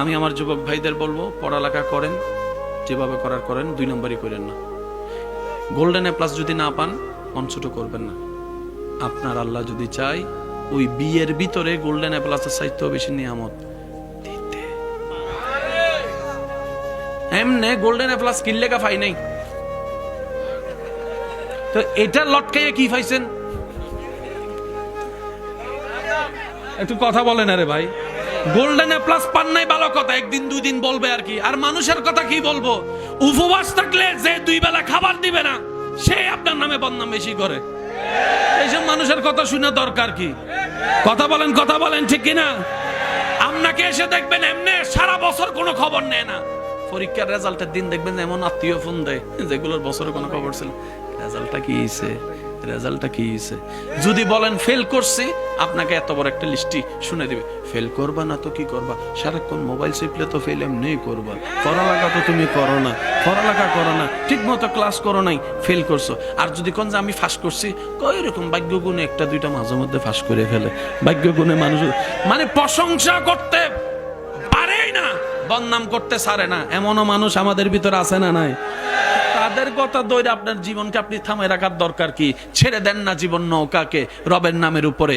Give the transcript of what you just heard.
আমি আমার যুবক ভাইদের বলবো, পড়ালেখা করেন, যেভাবে করার করেন, 2 নম্বরই করেন না। গোল্ডেন এ প্লাস যদি না পান, মন ছোট করবেন না। আপনার আল্লাহ যদি চাই, ওই বিয়ের ভিতরে গোল্ডেন এ প্লাসের চাইতেও বেশি নিয়ামত দিতে। এমনে গোল্ডেন এ প্লাস কিনলে কা পাই নাই, তো এটা লটকাইয়ে কি পাইছেন? একটু কথা বলেন। আরে ভাই, গোল্ডেন এ প্লাস পান নাই ভালো কথা, 1 দিন 2 দিন বলবে আর কি। আর মানুষের কথা কি বলবো? উপবাস থাকলে যে 2 বেলা খাবার দিবে না, সে আপনার নামে বদনাম বেশি করে। এইসব মানুষের কথা শুনে দরকার কি? কথা বলেন ঠিক কিনা? আপনাকে এসে দেখবেন এমনি সারা বছর কোনো খবর নেয় না, পরীক্ষার রেজাল্টের দিন দেখবেন এমন আত্মীয় ফোন দেয় যেগুলোর বছরে কোনো খবর ছিল, রেজাল্টটা কি হয়েছে, রেজাল্টটা কি হয়েছে। যদি বলেন ফেল করছি, আপনাকে এত বড় একটা লিস্টি শুনে দিবে, ফেল করবা না তো কি করবা, সারাক্ষণ মোবাইল চিপলে তো ফেল এমনি করবা, পড়ালেখা তো তুমি করো না, পড়ালেখা করো না, ঠিক মতো ক্লাস করো নাই, ফেল করছো। আর যদি কোন যে আমি ফাঁস করছি, কই রকম ভাগ্য গুণে 1-2টা মাঝে মধ্যে ফাঁস করে ফেলে, ভাগ্য গুণে মানুষ মানে প্রশংসা করতে পারেই না, বদনাম করতে ছাড়ে না, এমনও মানুষ আমাদের ভিতরে আছে না নাই? তাদের কথা ধরে আপনার জীবনকে আপনি থামায় রাখার দরকার কি? ছেড়ে দেন না জীবন নৌকাকে রবের নামের উপরে।